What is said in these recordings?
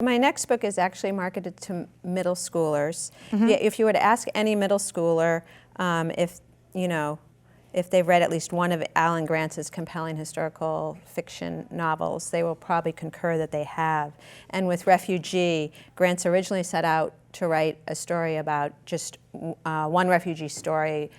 My next book is actually marketed to middle schoolers. Yeah, if you were to ask any middle schooler if they've read at least one of Alan Grantz's compelling historical fiction novels, they will probably concur that they have. And with Refugee, Grantz originally set out to write a story about just one refugee story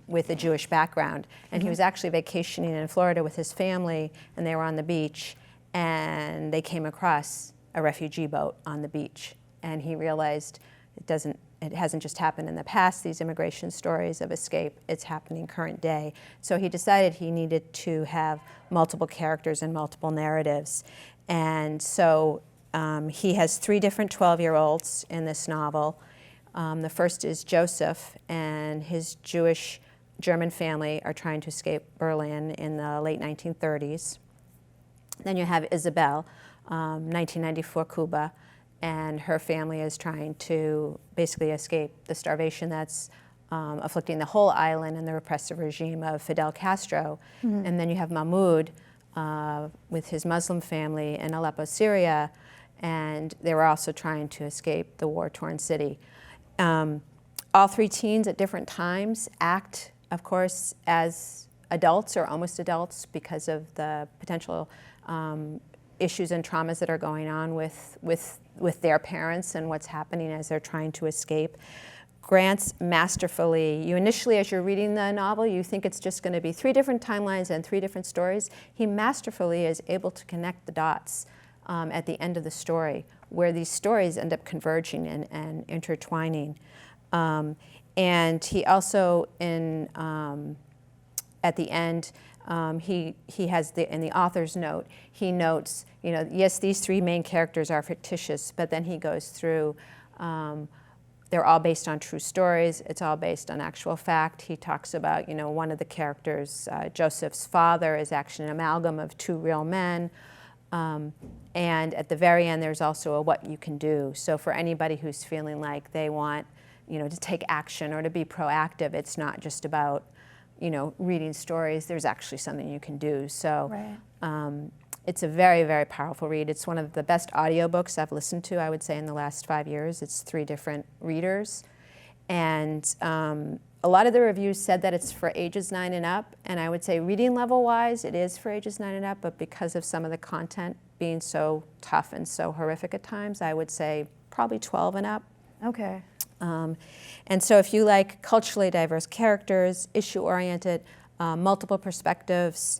with a Jewish background. And he was actually vacationing in Florida with his family, and they were on the beach, and they came across a refugee boat on the beach. And he realized it hasn't just happened in the past, these immigration stories of escape, it's happening current day. So he decided he needed to have multiple characters and multiple narratives. And so he has 3 different 12-year-olds in this novel. The first is Joseph, and his Jewish German family are trying to escape Berlin in the late 1930s. Then you have Isabel, 1994 Cuba, and her family is trying to basically escape the starvation that's afflicting the whole island and the repressive regime of Fidel Castro. And then you have Mahmoud with his Muslim family in Aleppo, Syria, and they were also trying to escape the war-torn city. All 3 teens at different times act, of course, as adults or almost adults because of the potential issues and traumas that are going on with their parents and what's happening as they're trying to escape. Grantz masterfully, initially as you're reading the novel, you think it's just going to be 3 different timelines and 3 different stories. He masterfully is able to connect the dots at the end of the story, where these stories end up converging and intertwining. And he also, at the end, he has in the author's note, he notes, yes, these 3 main characters are fictitious, but then he goes through, they're all based on true stories, it's all based on actual fact. He talks about, one of the characters, Joseph's father, is actually an amalgam of 2 real men. And at the very end, there's also a what you can do. So for anybody who's feeling like they want, to take action or to be proactive, it's not just about reading stories, there's actually something you can do. So it's a very, very powerful read. It's one of the best audiobooks I've listened to, I would say, in the last 5 years. It's 3 different readers. And a lot of the reviews said that it's for ages 9 and up. And I would say reading level-wise, it is for ages 9 and up. But because of some of the content being so tough and so horrific at times, I would say probably 12 and up. Okay. And so if you like culturally diverse characters, issue-oriented, multiple perspectives,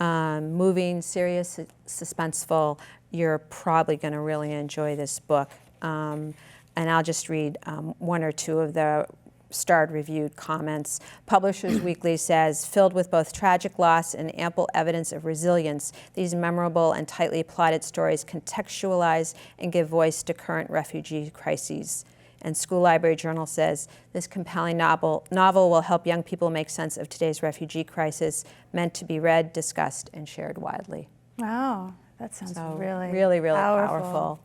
moving, serious, suspenseful, you're probably going to really enjoy this book. And I'll just read 1 or 2 of the starred reviewed comments. Publishers Weekly says, filled with both tragic loss and ample evidence of resilience, these memorable and tightly plotted stories contextualize and give voice to current refugee crises. And School Library Journal says, this compelling novel will help young people make sense of today's refugee crisis, meant to be read, discussed, and shared widely. Wow, that sounds really powerful.